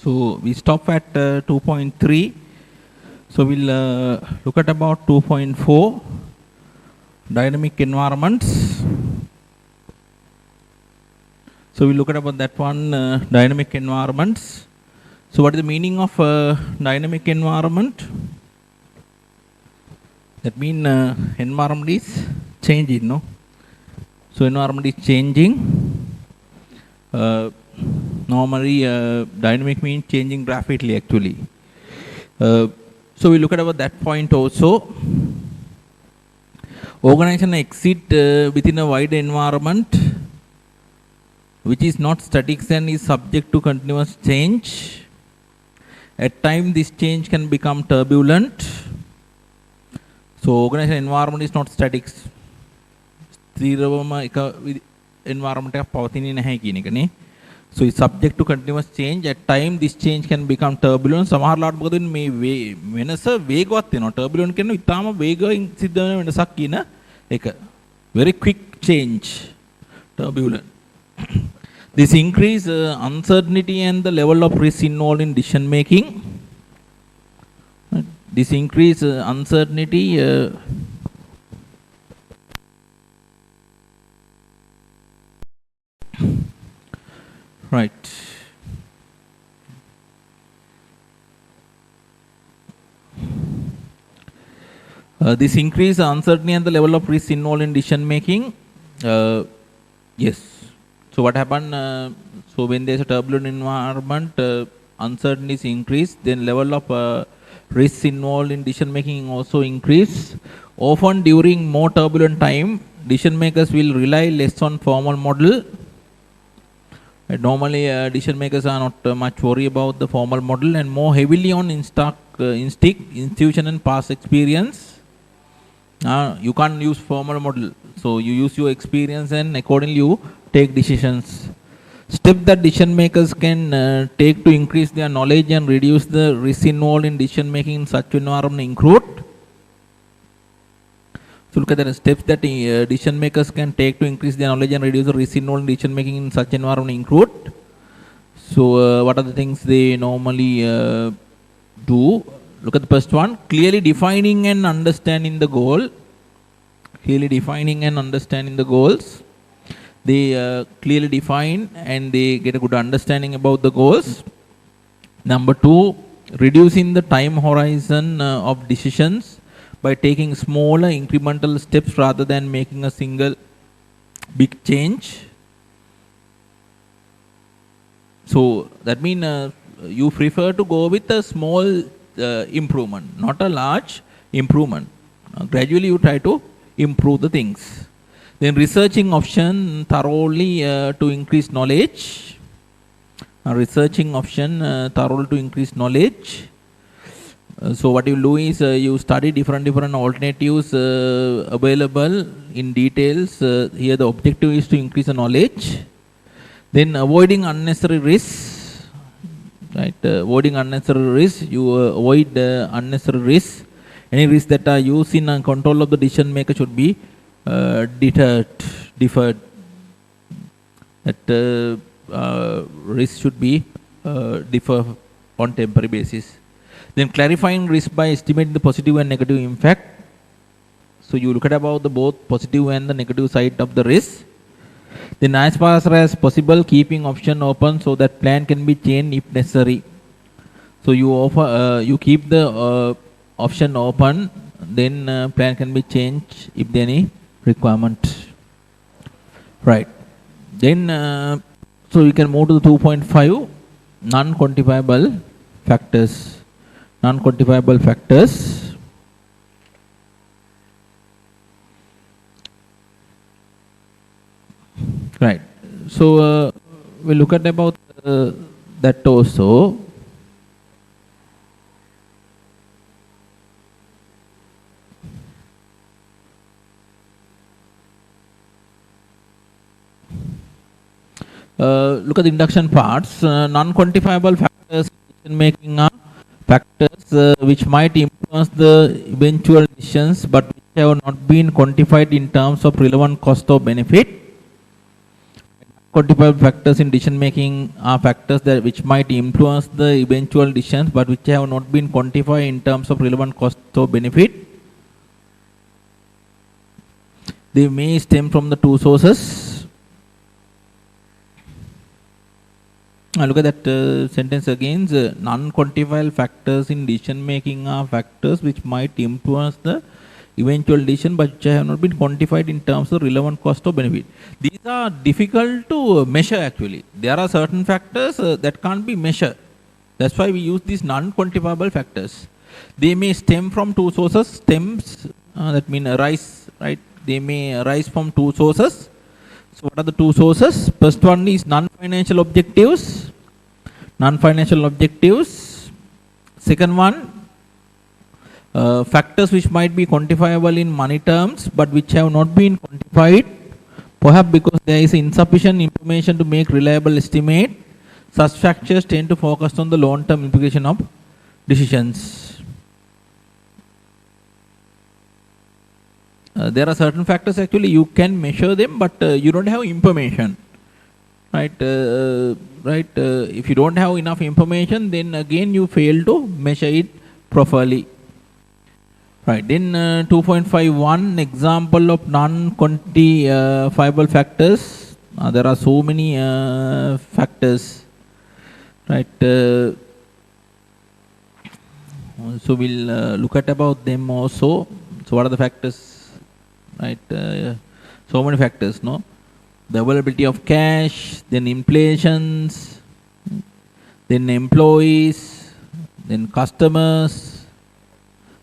So we stop at 2.3. So we'll look at about 2.4, dynamic environments. So we look at about that one, dynamic environments. So what is the meaning of dynamic environment? That means environment is changing, no? So environment is changing. Normally dynamic means changing rapidly actually. So we look at about that point also. Organization exist within a wide environment which is not static and is subject to continuous change. At times this change can become turbulent. So organization environment is not static. Environment so it's subject to continuous change. At times this change can become turbulent. සමහරලාට මොකද මේ වෙනස වේගවත් වෙනවා. turbulent කියන්නේ ඊටාම වේගයෙන් සිද්ධ වෙන වෙනසක් කියන එක. Very quick change. Turbulent. This increase uncertainty and the level of risk involved in decision making. This increase uncertainty right. This increase uncertainty and the level of risk involved in decision making. Yes. So what happened? So when there is a turbulent environment, uncertainty is increased. Then level of risk involved in decision making also increase. Often during more turbulent time, decision makers will rely less on formal model. Normally decision makers are not much worried about the formal model and more heavily on instinct, intuition and past experience. You can't use formal model, so you use your experience and accordingly you take decisions. Steps that decision makers can take to increase their knowledge and reduce the risk involved in decision making in such environment include. So look at the steps that decision makers can take to increase their knowledge and reduce the risk involved in decision making in such environment include. So what are the things they normally do? Look at the first one, clearly defining and understanding the goal. Clearly defining and understanding the goals. They clearly define and they get a good understanding about the goals. Number two, reducing the time horizon of decisions by taking smaller incremental steps rather than making a single big change. So that means you prefer to go with a small improvement, not a large improvement. Gradually you try to improve the things. Then researching option thoroughly to increase knowledge. Researching option thoroughly to increase knowledge. So what you do is you study different alternatives available in details. Here the objective is to increase the knowledge. Then avoiding unnecessary risks. Right, avoiding unnecessary risks. You avoid unnecessary risks. Any risks that are used in control of the decision maker should be deferred. That risk should be deferred on temporary basis. Then clarifying risk by estimating the positive and negative impact. So you look at about the both positive and the negative side of the risk. Then as far as possible, keeping option open so that plan can be changed if necessary. So you offer you keep the option open, then plan can be changed if there any requirement. Right. Then so you can move to the 2.5, non-quantifiable factors. Non-quantifiable factors. Right. So we look at about that also. Look at the induction parts. Non-quantifiable factors in making are factors which might influence the eventual decisions but which have not been quantified in terms of relevant cost or benefit. quantifiable factors in decision making are factors that which might influence the eventual decisions but which have not been quantified in terms of relevant cost or benefit. They may stem from the two sources. Look at that sentence again. Non-quantifiable factors in decision making are factors which might influence the eventual decision but which have not been quantified in terms of relevant cost or benefit. These are difficult to measure actually. There are certain factors that can't be measured. That's why we use these non-quantifiable factors. They may stem from two sources. Stems, that means arise, right? They may arise from two sources. So what are the two sources? First one is non-financial objectives. Non-financial objectives. Second one, factors which might be quantifiable in money terms but which have not been quantified, perhaps because there is insufficient information to make reliable estimate. Such factors tend to focus on the long-term implication of decisions. There are certain factors actually you can measure them but you don't have information, right? If you don't have enough information, then again you fail to measure it properly. Right, then 2.51 example of non-quantifiable factors. There are so many factors, right? So we'll look at about them also. So what are the factors, right? So many factors, no? The availability of cash, then inflations, then employees, then customers,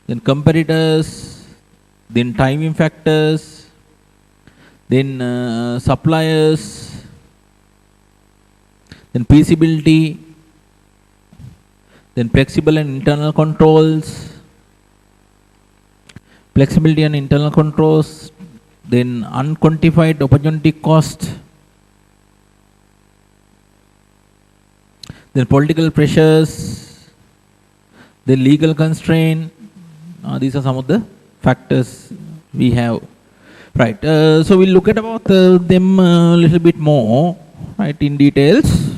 then competitors, then timing factors, then suppliers, then feasibility, then flexible and internal controls, flexibility and internal controls, then unquantified opportunity cost, then political pressures, then legal constraint. These are some of the factors we have, right? So we'll look at about them a little bit more, right, in details.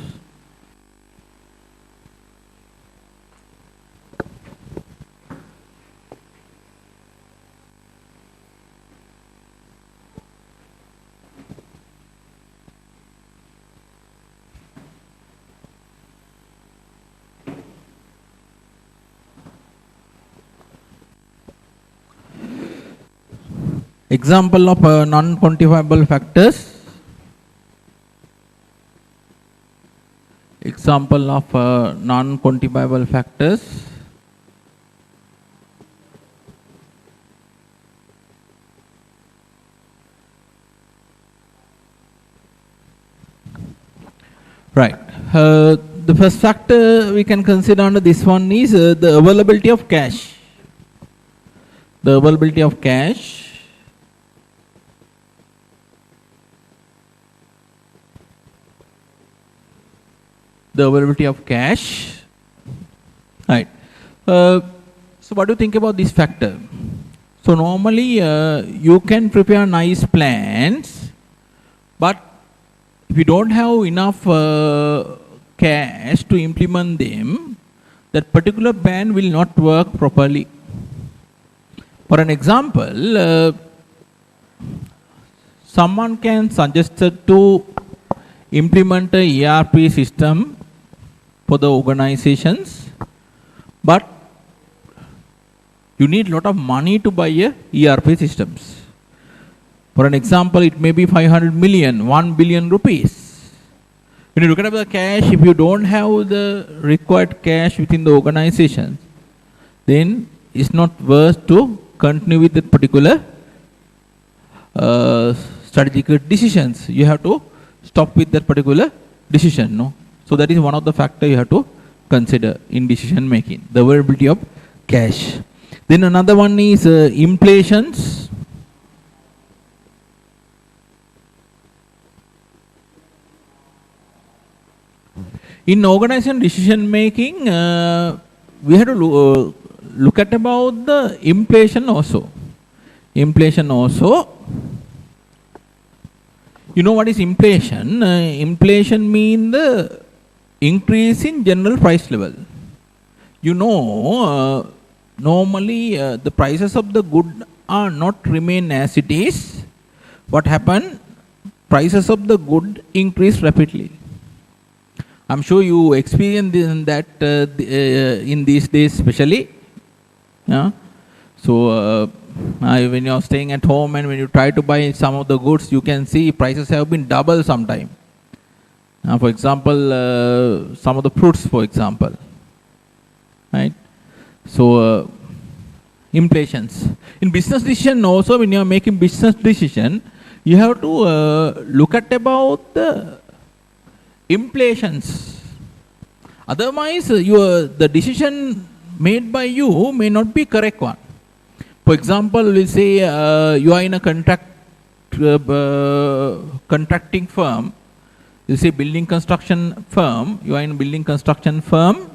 Example of non-quantifiable factors. Example of non-quantifiable factors. Right. The first factor we can consider under this one is the availability of cash. The availability of cash. The availability of cash, right? So what do you think about this factor? So normally you can prepare nice plans, but if you don't have enough cash to implement them, that particular plan will not work properly. For an example, someone can suggest to implement a ERP system for the organizations, but you need a lot of money to buy a ERP systems. For an example, it may be 500 million, 1 billion rupees. When you look at the cash, if you don't have the required cash within the organization, then it's not worth to continue with that particular strategic decisions. You have to stop with that particular decision, no? So that is one of the factors you have to consider in decision making, the availability of cash. Then another one is inflations. In organization decision making, we have to look at about the inflation also. Inflation also. You know what is inflation? Inflation means the increase in general price level. You know, normally the prices of the good are not remain as it is. What happened? Prices of the good increase rapidly. I'm sure you experience that in these days especially. Yeah. So when you're staying at home and when you try to buy some of the goods, you can see prices have been double sometime. For example, some of the fruits, for example. Right? So inflations. In business decision also, when you are making business decision, you have to look at about the inflations. Otherwise, the decision made by you may not be correct one. For example, we'll say you are in a contracting firm. You say building construction firm. You are in a building construction firm.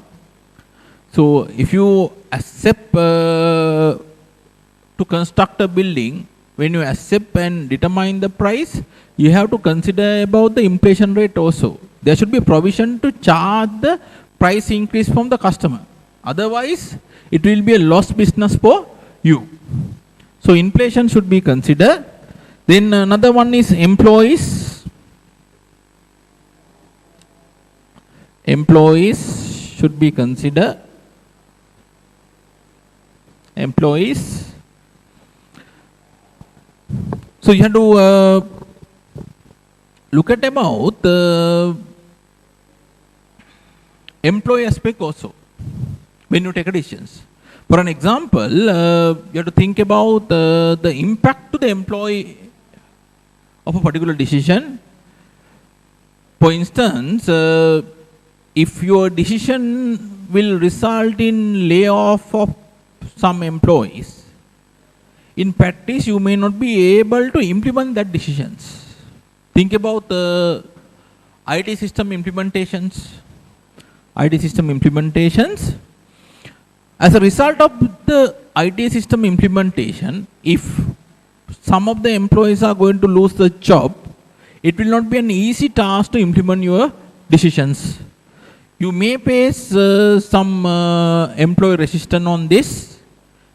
So if you accept to construct a building, when you accept and determine the price, you have to consider about the inflation rate also. There should be a provision to charge the price increase from the customer. Otherwise, it will be a lost business for you. So inflation should be considered. Then another one is employees. Employees should be considered. Employees. So you have to look at about the employee aspect also when you take a decisions. For an example, you have to think about the impact to the employee of a particular decision. For instance, if your decision will result in layoff of some employees, in practice you may not be able to implement that decisions. Think about the IT system implementations. IT system implementations. As a result of the IT system implementation, if some of the employees are going to lose the job, it will not be an easy task to implement your decisions. You may face some employee resistance on this,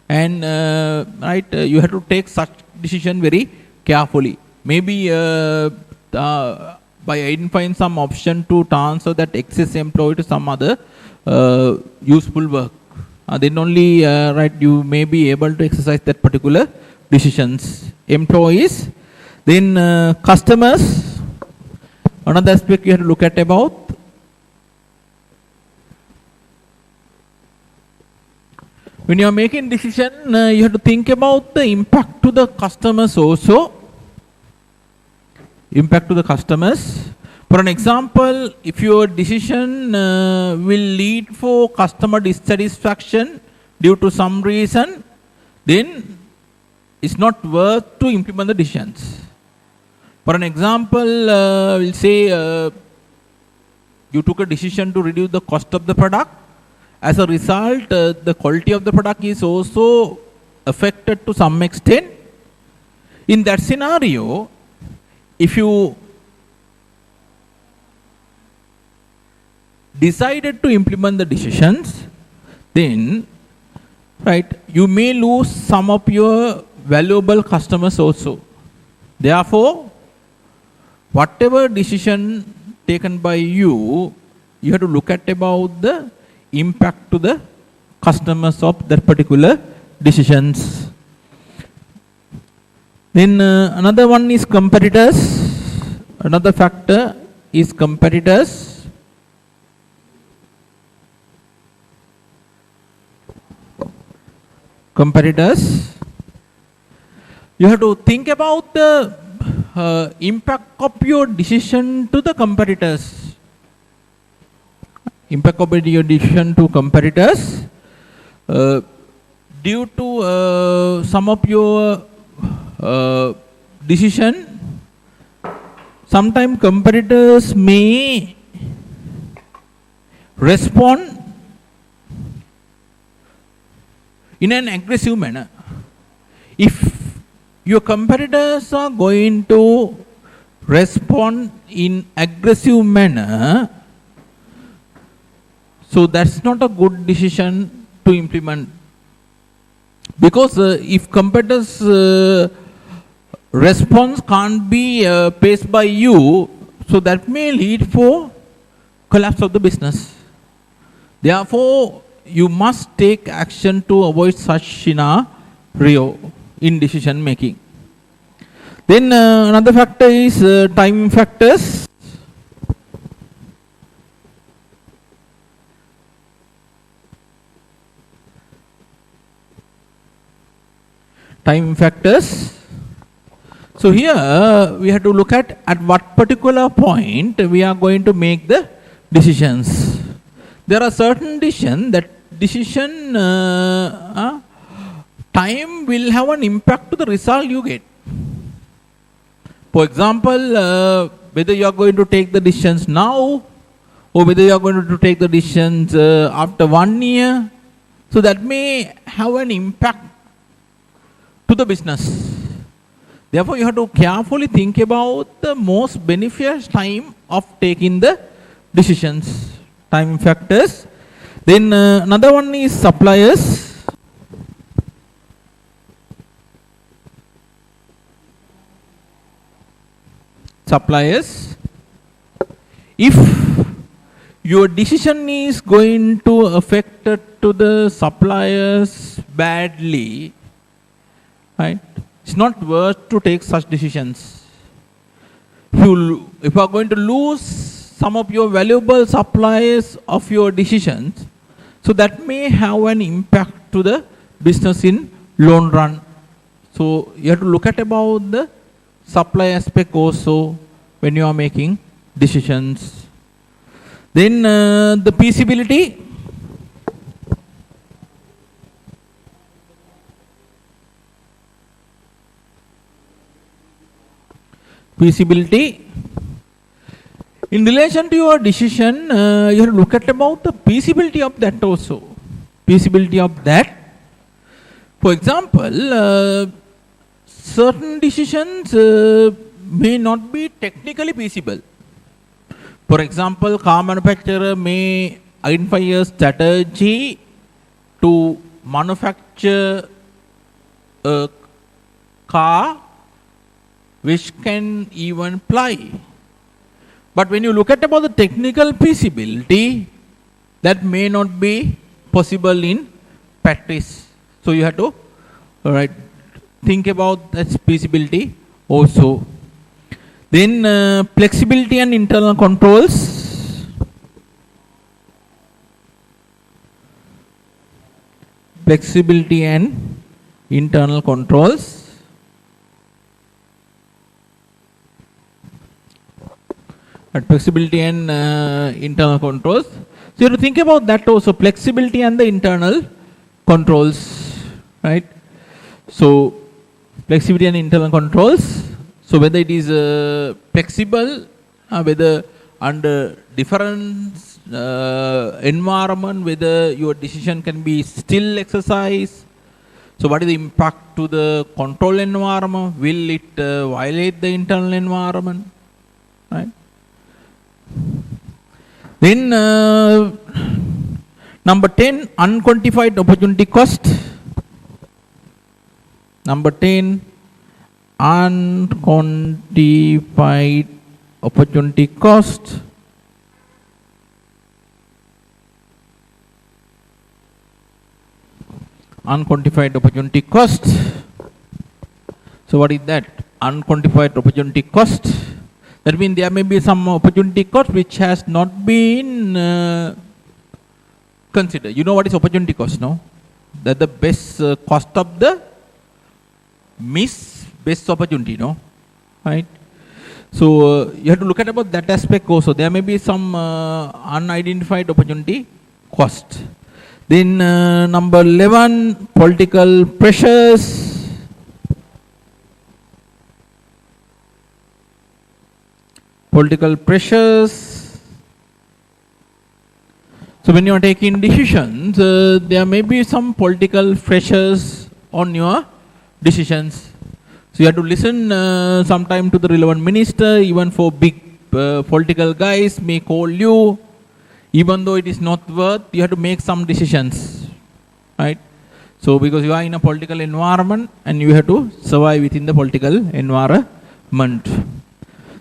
and you have to take such decision very carefully. Maybe by identifying some option to transfer that excess employee to some other useful work. Then only you may be able to exercise that particular decisions. Employees, then customers. Another aspect you have to look at about. When you are making decision, you have to think about the impact to the customers also. Impact to the customers. For an example, if your decision will lead for customer dissatisfaction due to some reason, then it's not worth to implement the decisions. For an example, we'll say you took a decision to reduce the cost of the product. As a result, the quality of the product is also affected to some extent. In that scenario, if you decided to implement the decisions, then you may lose some of your valuable customers also. Therefore, whatever decision taken by you, you have to look at about the impact to the customers of that particular decisions. Then another one is competitors. Another factor is competitors. Competitors. You have to think about the impact of your decision to the competitors. Impact of your decision to competitors. Due to some of your decision, sometimes competitors may respond in an aggressive manner. If your competitors are going to respond in aggressive manner, so that's not a good decision to implement. Because if competitors' response can't be paced by you, so that may lead for collapse of the business. Therefore, you must take action to avoid such scenario in decision making. Then another factor is time factors. Time factors. So here we have to look at what particular point we are going to make the decisions. There are certain decisions that time will have an impact to the result you get. For example, whether you are going to take the decisions now or whether you are going to take the decisions after 1 year, so that may have an impact to the business. Therefore, you have to carefully think about the most beneficial time of taking the decisions. Time factors. Then another one is suppliers. Suppliers. If your decision is going to affect to the suppliers badly, right? It's not worth to take such decisions. If you are going to lose some of your valuable suppliers of your decisions, so that may have an impact to the business in long run. So you have to look at about the supply aspect also when you are making decisions. Then the feasibility. Feasibility. In relation to your decision, you have to look at about the feasibility of that also. Feasibility of that. For example, certain decisions may not be technically feasible. For example, car manufacturer may identify a strategy to manufacture a car which can even fly. But when you look at about the technical feasibility, that may not be possible in practice. So you have to think about that feasibility also. Then flexibility and internal controls. Flexibility and internal controls. Flexibility and internal controls. So you have to think about that also, flexibility and the internal controls, right? So flexibility and internal controls. So whether it is flexible, whether under different environment, whether your decision can be still exercised. So what is the impact to the control environment? Will it violate the internal environment, right? Then number 10, unquantified opportunity cost. Number 10, unquantified opportunity cost. Unquantified opportunity cost. So what is that? Unquantified opportunity cost. That means there may be some opportunity cost which has not been considered. You know what is opportunity cost, no? That the best cost of the best opportunity, no? Right? So you have to look at about that aspect also. There may be some unidentified opportunity cost. Then number 11, political pressures. Political pressures. So when you are taking decisions, there may be some political pressures on your decisions. So you have to listen sometime to the relevant minister, even for big political guys may call you, even though it is not worth, you have to make some decisions, right? So because you are in a political environment and you have to survive within the political environment.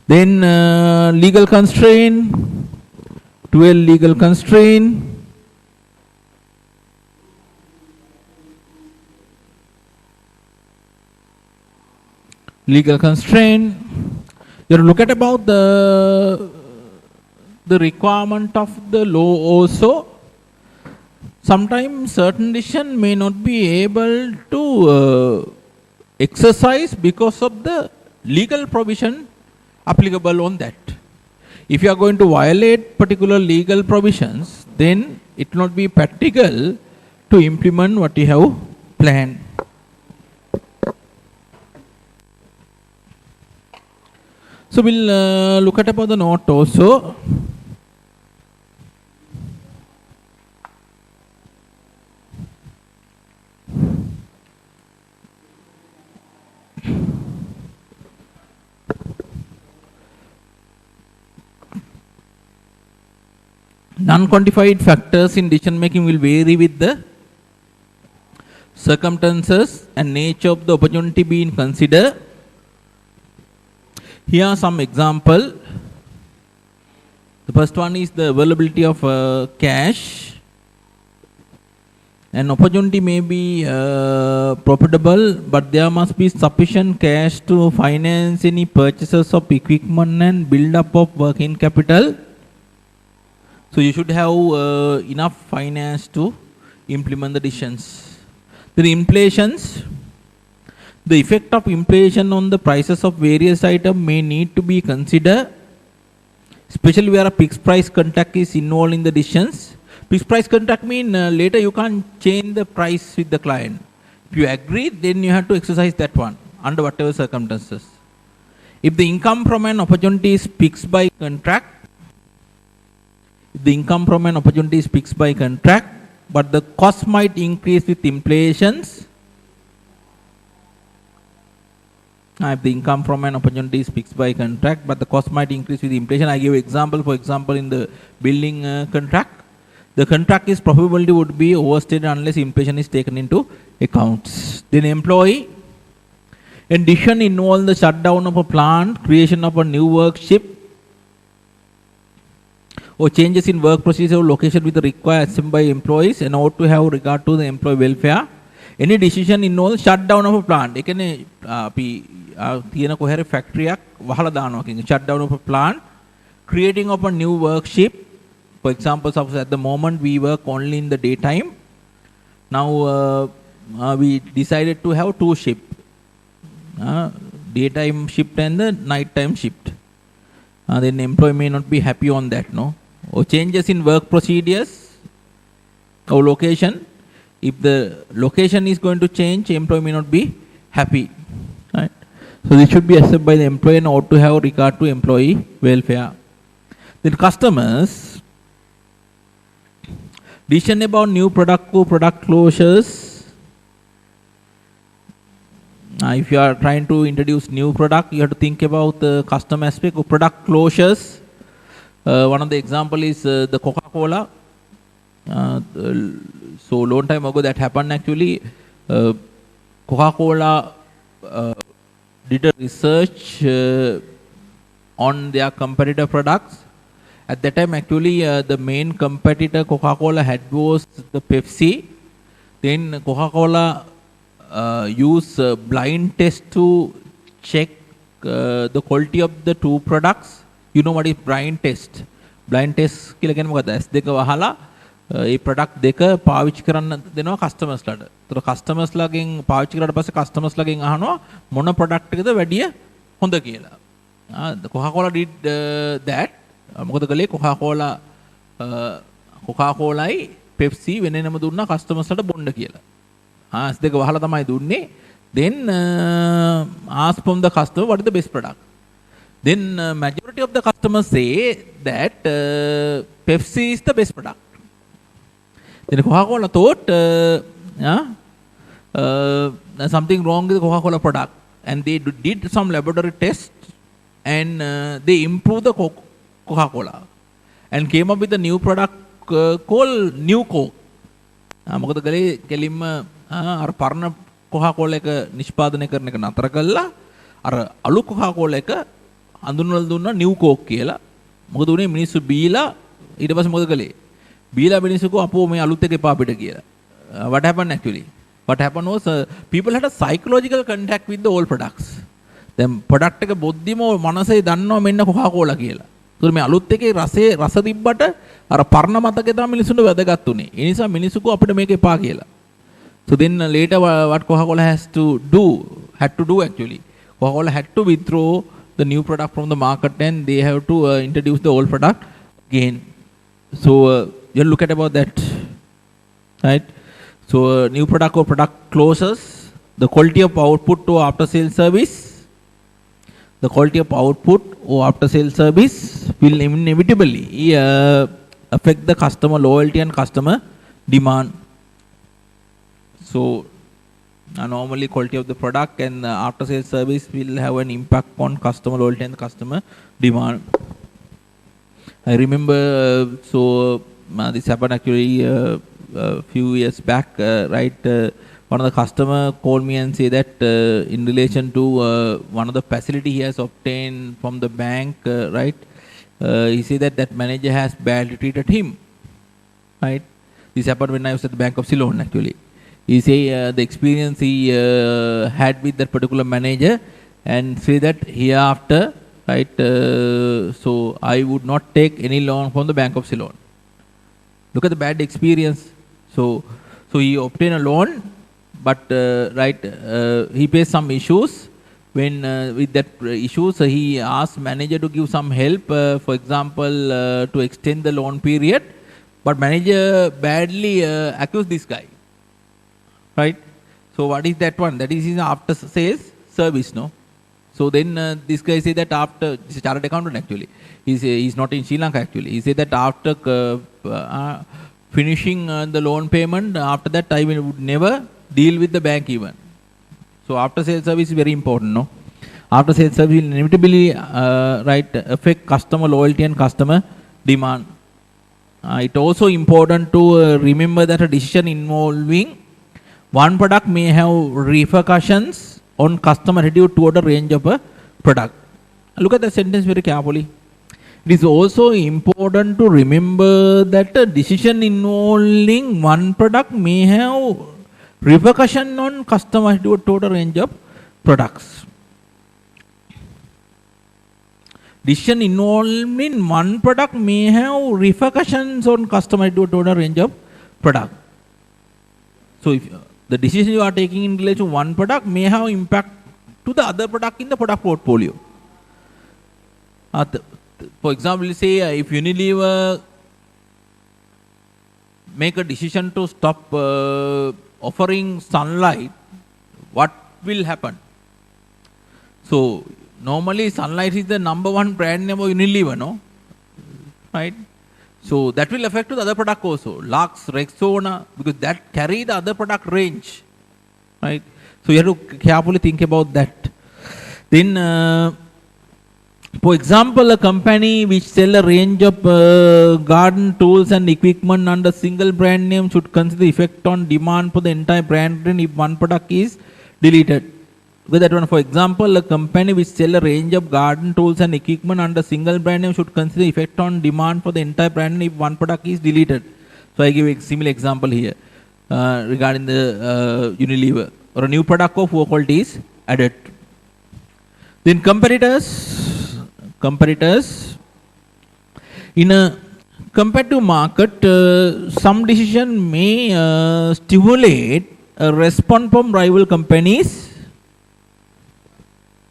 Then legal constraint, 12 legal constraint. Legal constraint. You have to look at about the requirement of the law also. Sometimes certain decision may not be able to exercise because of the legal provision applicable on that. If you are going to violate particular legal provisions, then it will not be practical to implement what you have planned. So we'll look at about the note also. Non-quantified factors in decision making will vary with the circumstances and nature of the opportunity being considered. Here are some examples. The first one is the availability of cash. An opportunity may be profitable, but there must be sufficient cash to finance any purchases of equipment and build up of working capital. So you should have enough finance to implement the decisions. The inflations, the effect of inflation on the prices of various items may need to be considered, especially where a fixed price contract is involved in the decisions. Fixed price contract means later you can't change the price with the client. If you agree, then you have to exercise that one under whatever circumstances. If the income from an opportunity is fixed by contract, but the cost might increase with inflations. If the income from an opportunity is fixed by contract, but the cost might increase with inflation. I give example. For example, in the building contract, the contract is probability would be overstated unless inflation is taken into accounts. Then employee, in decision involve the shutdown of a plant, creation of a new workship, or changes in work procedure or location with the required assembly by employees and ought to have regard to the employee welfare. Any decision involves shutdown of a plant. It can be a factory, shutdown of a plant, creating of a new workship. For example, at the moment we work only in the daytime. Now we decided to have two shifts, daytime shift and the nighttime shift. Then employee may not be happy on that, no? Or changes in work procedures or location. If the location is going to change, employee may not be happy, right? So this should be accepted by the employee and ought to have regard to employee welfare. Then customers, decision about new product or product closures. If you are trying to introduce new product, you have to think about the customer aspect of product closures. One of the example is the Coca-Cola. So long time ago that happened actually. Coca-Cola did a research on their competitor products. At that time actually the main competitor Coca-Cola had was the Pepsi. Then Coca-Cola use blind test to check the quality of the two products. You know what is blind test? Blind test කියලා කියන්නේ මොකද? S2 වහලා ඒ product දෙක පාවිච්චි කරන්න දෙනවා customers ලාට. ඒතර customers ලාගෙන් පාවිච්චි කරලා පස්සේ කස්ටමර්ස් ලාගෙන් අහනවා මොන ප්‍රොඩක්ට් එකද වැඩිය හොඳ කියලා. Coca-Cola did that. මොකද කළේ Coca-Cola'යි Pepsi වෙනම දුන්නා කස්ටමර්ස් ලාට බොන්න කියලා. S2 වහලා තමයි දුන්නේ. Then ask from the customer what is the best product. Then majority of the customers say that Pepsi is the best product. Then Coca-Cola thought something wrong with the Coca-Cola product. and they did some laboratory tests, and they improved the Coca-Cola and came up with a new product called New Coke. මොකද කලේ කෙලින්ම අර පරණ Coca Cola එක නිෂ්පාදනය කරන එක නතර කළා අර අලු කොකාකෝලා එක හඳුන්වලා දුන්නා නිව් කෝක් කියලා. මොකද උනේ මිනිස්සු බීලා ඊට පස්සේ මොකද කළේ? බීලා මිනිස්සු කෝ අපෝ මේ අලුත් එක එපා අපිට කියලා. What happened actually? What happened was people had a psychological contact with the old products. දැන් ප්‍රොඩක්ට් එක බොද්දිම මනසේ දන්නවා මෙන්න කොකාකෝලා කියලා. ඒතර මේ අලුත් එකේ රස තිබ්බට අර පරණ මතකේ තමයි මිනිස්සුන්ට වැදගත් උනේ. ඒ නිසා මිනිස්සු කෝ අපිට මේක එපා කියලා. So then later what Coca-Cola had to do actually. Coca-Cola had to withdraw the new product from the market and they have to introduce the old product again. So you look at about that, right? So new product or product closes, the quality of output to after sales service. The quality of output or after sales service will inevitably affect the customer loyalty and customer demand. So normally quality of the product and after sales service will have an impact on customer loyalty and customer demand. I remember this happened actually a few years back, right? One of the customer called me and say that in relation to one of the facility he has obtained from the bank, right? He said that manager has badly treated him, right? This happened when I was at the Bank of Ceylon actually. He say the experience he had with that particular manager and say that hereafter, right? So I would not take any loan from the Bank of Ceylon. Look at the bad experience. So he obtained a loan, but he faced some issues. When with that issues, he asked manager to give some help, for example, to extend the loan period. But manager badly accused this guy, right? So what is that one? That is his after sales service, no? So then this guy said that after, this is a chartered accountant actually. He's not in Sri Lanka actually. He said that after finishing the loan payment, after that I would never deal with the bank even. So after sales service is very important, no? After sales service will inevitably affect customer loyalty and customer demand. It's also important to remember that a decision involving one product may have repercussions on customer attitude toward a range of a product. Look at the sentence very carefully. It is also important to remember that a decision involving one product may have repercussion on customer attitude toward a range of products. Decision involving one product may have repercussions on customer attitude toward a range of product. So if the decision you are taking in relation to one product may have impact to the other product in the product portfolio. For example, say if Unilever make a decision to stop offering sunlight, what will happen? So normally sunlight is the number one brand name of Unilever, no? Right? So that will affect to the other product also. Lux, Rexona, because that carry the other product range. Right? So you have to carefully think about that. Then for example, a company which sell a range of garden tools and equipment under single brand name should consider the effect on demand for the entire brand if one product is deleted. With that one, for example, a company which sell a range of garden tools and equipment under single brand name should consider the effect on demand for the entire brand if one product is deleted. So I give a similar example here regarding the Unilever, or a new product of poor quality is added. Then competitors in a competitive market, some decision may stimulate a response from rival companies.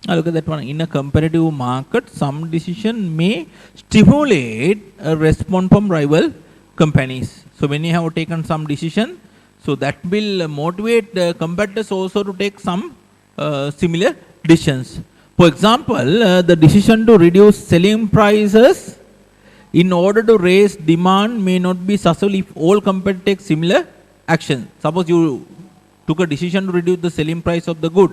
Look at that one. In a competitive market, some decision may stimulate a response from rival companies. So when you have taken some decision, so that will motivate competitors also to take some similar decisions. For example, the decision to reduce selling prices in order to raise demand may not be successful if all competitors take similar action. Suppose you took a decision to reduce the selling price of the good.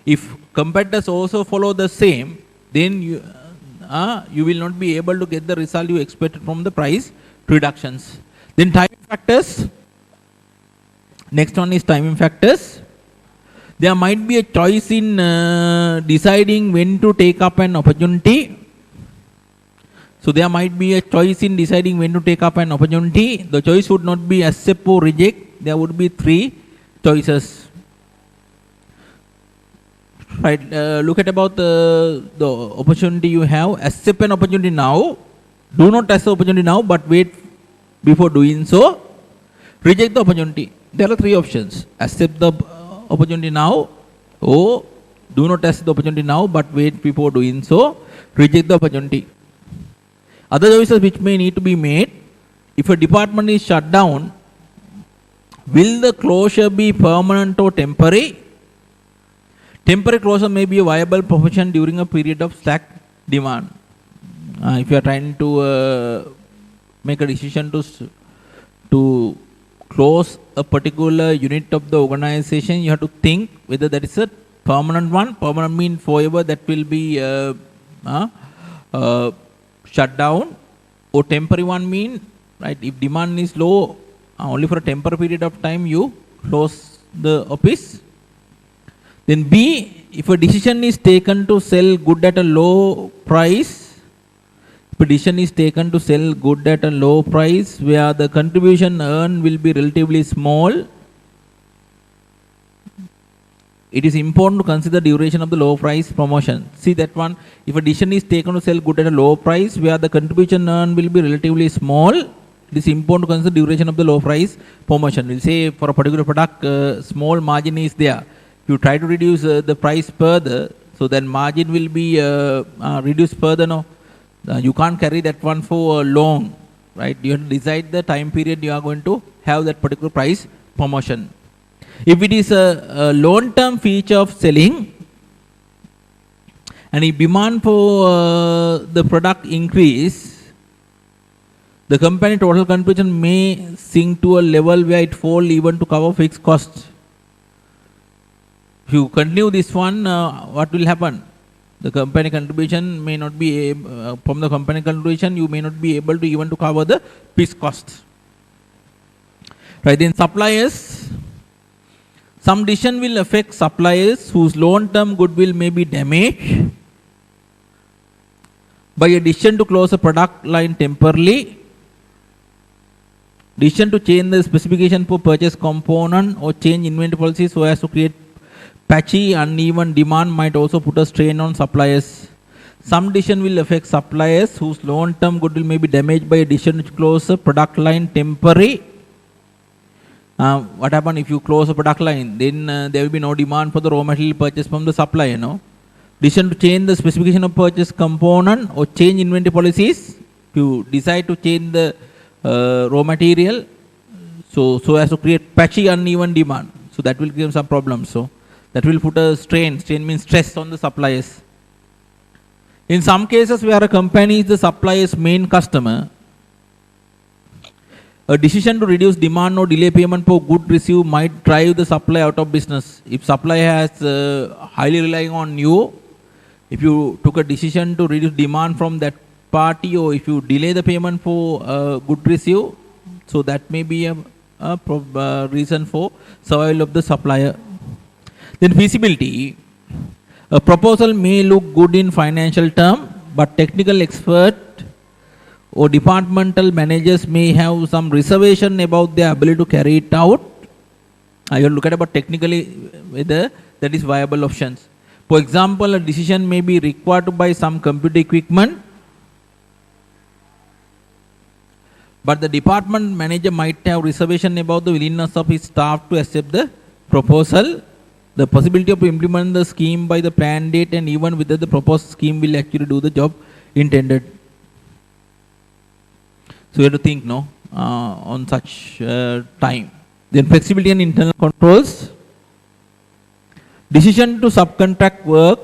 If competitors also follow the same, then you will not be able to get the result you expected from the price reductions. Then timing factors. Next one is timing factors. There might be a choice in deciding when to take up an opportunity. So there might be a choice in deciding when to take up an opportunity. The choice would not be accept or reject. There would be 3 choices. Right. Look at about the opportunity you have. Accept an opportunity now. Do not accept the opportunity now, but wait before doing so. Reject the opportunity. There are 3 options. Accept the opportunity now, or do not accept the opportunity now, but wait before doing so. Reject the opportunity. Other choices which may need to be made. If a department is shut down, will the closure be permanent or temporary? Temporary closure may be a viable profession during a period of slack demand. If you are trying to make a decision to close a particular unit of the organization, you have to think whether that is a permanent one. Permanent means forever, that will be shut down. Or temporary one mean, right, if demand is low, only for a temporary period of time you close the office. Then B, if a decision is taken to sell good at a low price, decision is taken to sell good at a low price where the contribution earned will be relatively small, it is important to consider duration of the low price promotion. See that one, if a decision is taken to sell good at a low price where the contribution earned will be relatively small, it is important to consider duration of the low price promotion. We'll say for a particular product, small margin is there. If you try to reduce the price further, so then margin will be reduced further. No, you can't carry that one for long, right? You have to decide the time period you are going to have that particular price promotion. If it is a long-term feature of selling, and if demand for the product increase, the company total contribution may sink to a level where it fall even to cover fixed costs. If you continue this one, what will happen? The company contribution may not be from the company contribution, you may not be able to even to cover the fixed costs. Right, then suppliers. Some decision will affect suppliers whose long-term goodwill may be damaged by a decision to close a product line temporarily, decision to change the specification for purchase component or change inventory policy so as to create patchy, uneven demand might also put a strain on suppliers. Some decision will affect suppliers whose long-term goodwill may be damaged by a decision to close a product line temporarily. What happens if you close a product line? Then there will be no demand for the raw material purchase from the supplier. No, decision to change the specification of purchase component or change inventory policies. If you decide to change the raw material, so as to create patchy, uneven demand, so that will give some problems. So that will put a strain. Strain means stress on the suppliers. In some cases where a company is the supplier's main customer, a decision to reduce demand or delay payment for good received might drive the supplier out of business. If supplier has highly relying on you, if you took a decision to reduce demand from that party, or if you delay the payment for good received, so that may be a reason for survival of the supplier. Then feasibility. A proposal may look good in financial term, but technical expert or departmental managers may have some reservation about their ability to carry it out. You have to look at about technically whether that is viable options. For example, a decision may be required to buy some computer equipment, but the department manager might have reservation about the willingness of his staff to accept the proposal, the possibility of implementing the scheme by the planned date, and even whether the proposed scheme will actually do the job intended. So you have to think on such time. Then flexibility and internal controls. Decision to subcontract work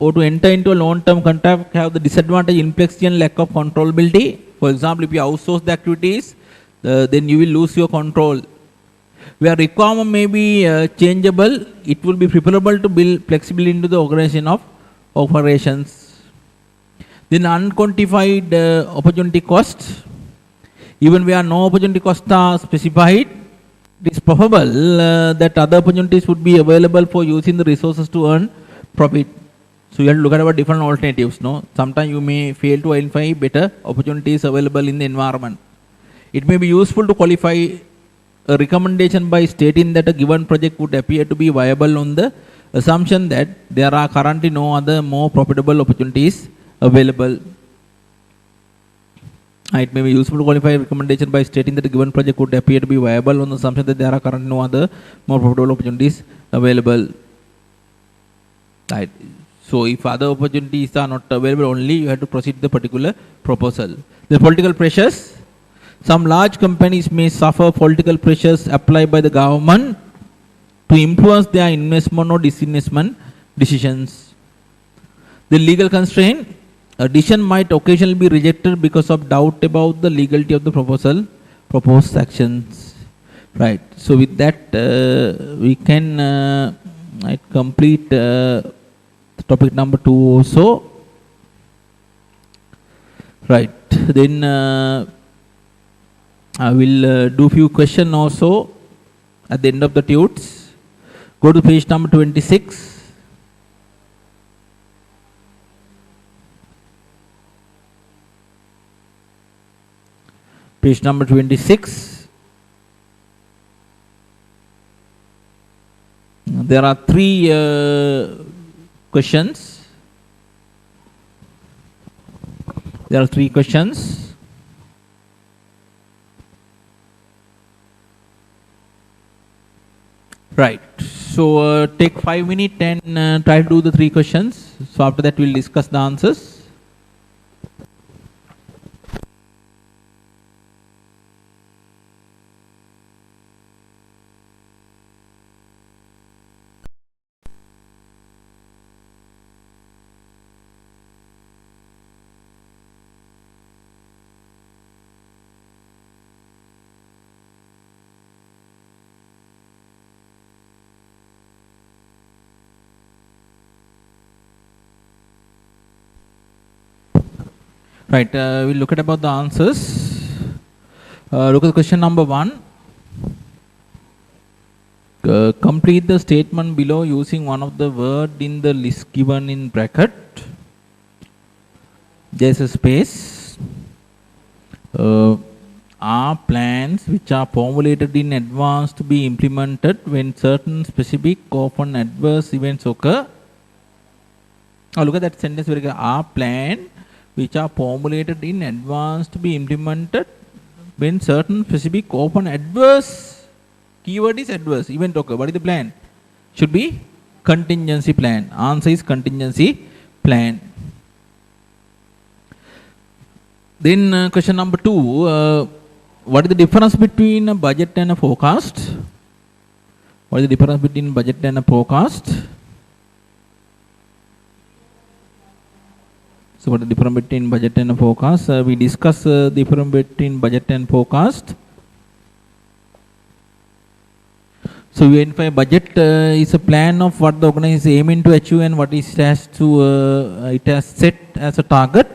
or to enter into a long-term contract have the disadvantage, complexity and lack of controllability. For example, if you outsource the activities, then you will lose your control. Where requirement may be changeable, it will be preferable to build flexibility into the organization of operations. Then unquantified opportunity costs. Even where no opportunity costs are specified, it is probable that other opportunities would be available for using the resources to earn profit. So you have to look at about different alternatives. No, sometimes you may fail to identify better opportunities available in the environment. It may be useful to qualify a recommendation by stating that a given project would appear to be viable on the assumption that there are currently no other more profitable opportunities available. It may be useful to qualify a recommendation by stating that a given project would appear to be viable on the assumption that there are currently no other more profitable opportunities available. Right. So if other opportunities are not available, only you have to proceed the particular proposal. The political pressures. Some large companies may suffer political pressures applied by the government to influence their investment or disinvestment decisions. The legal constraint. A decision might occasionally be rejected because of doubt about the legality of the proposed actions. Right. So with that, we can complete topic number 2 also. Right. Then I will do few questions also at the end of the tudes. Go to page number 26. Page number 26. There are 3 questions. There are 3 questions. Right. So take 5 minutes and try to do the 3 questions. So after that we'll discuss the answers. Right, we'll look at about the answers. Look at question number 1. Complete the statement below using one of the word in the list given in bracket. There's a space. Are plans which are formulated in advance to be implemented when certain specific, often adverse events occur. Look at that sentence very good. Are plans which are formulated in advance to be implemented when certain specific, often adverse, keyword is adverse, event occur. What is the plan? Should be contingency plan. Answer is contingency plan. Then question number 2, what is the difference between a budget and a forecast? What is the difference between budget and a forecast? So what is the difference between budget and a forecast? We discuss the difference between budget and forecast. So we identify budget is a plan of what the organization is aiming to achieve and what it has set as a target.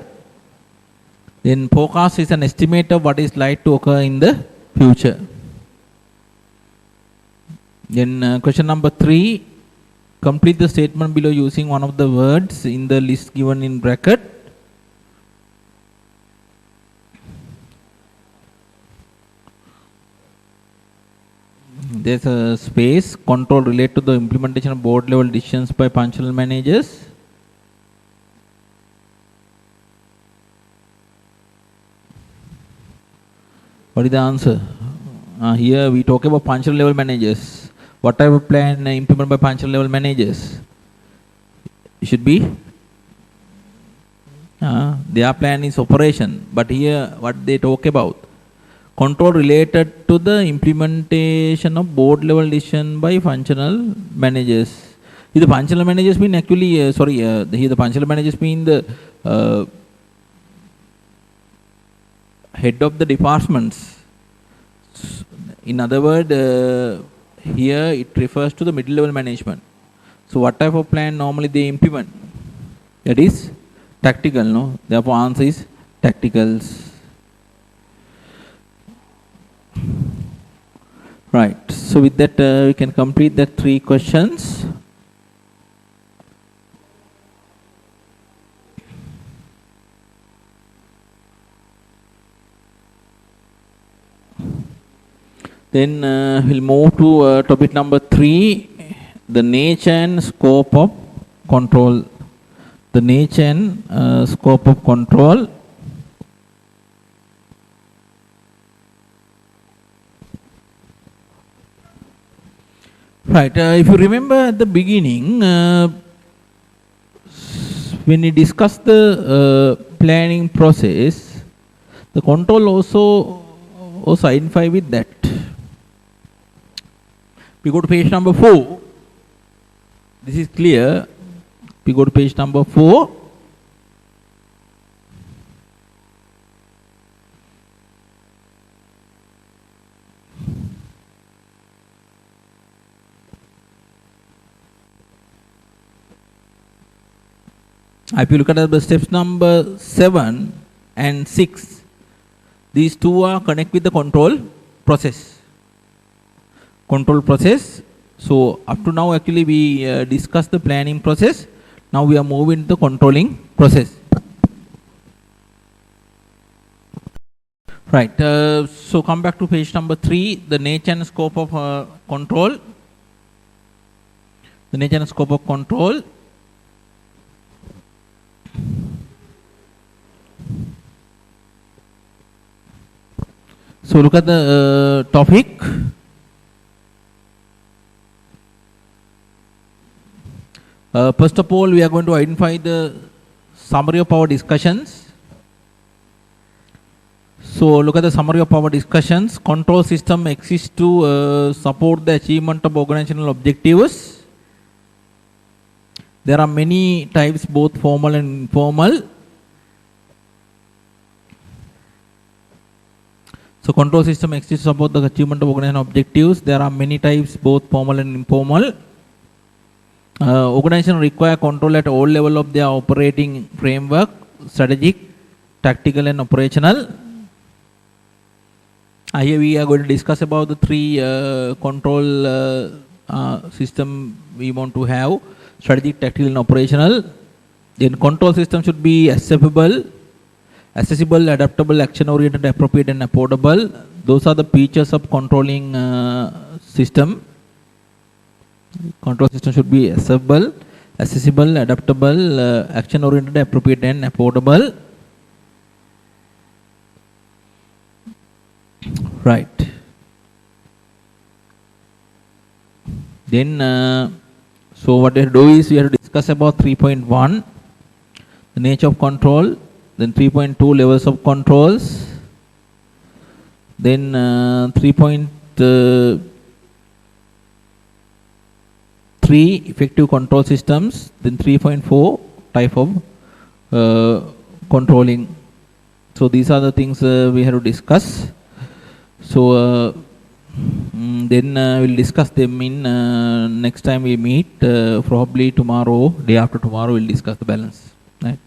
Then forecast is an estimate of what is likely to occur in the future. Then question number 3, complete the statement below using one of the words in the list given in bracket. There's a space. Control relate to the implementation of board level decisions by functional managers. What is the answer? Here we talk about functional level managers. What type of plan implemented by functional level managers? It should be their plan is operation, but here what they talk about, control related to the implementation of board level decision by functional managers. Here the functional managers mean actually here the functional managers mean the head of the departments. In other words, here it refers to the middle level management. So what type of plan normally they implement? That is tactical, no? Therefore answer is tacticals. Right. So with that we can complete the 3 questions. Then we'll move to topic number 3, the nature and scope of control. The nature and scope of control. Right. If you remember at the beginning, when we discussed the planning process, the control also identify with that. We go to page number 4. This is clear. We go to page number 4. If you look at the steps number 7 and 6, these two are connect with the control process. Control process. So up to now actually we discussed the planning process. Now we are moving to the controlling process. Right. So come back to page number 3, the nature and scope of control. The nature and scope of control. So look at the topic. First of all, we are going to identify the summary of our discussions. So look at the summary of our discussions. Control system exists to support the achievement of organizational objectives. There are many types, both formal and informal. So control system exists to support the achievement of organizational objectives. There are many types, both formal and informal. Organization require control at all levels of their operating framework, strategic, tactical and operational. Here we are going to discuss about the 3 control system we want to have: strategic, tactical and operational. Then control system should be accessible, adaptable, action oriented, appropriate and affordable. Those are the features of controlling system. Control system should be accessible, adaptable, action oriented, appropriate and affordable. Right. Then so what we have to do is we have to discuss about 3.1, the nature of control. Then 3.2, levels of controls. Then 3.3, effective control systems. Then 3.4, type of controlling. So these are the things we have to discuss. So then we'll discuss them in next time we meet. Probably tomorrow, day after tomorrow, we'll discuss the balance. Right.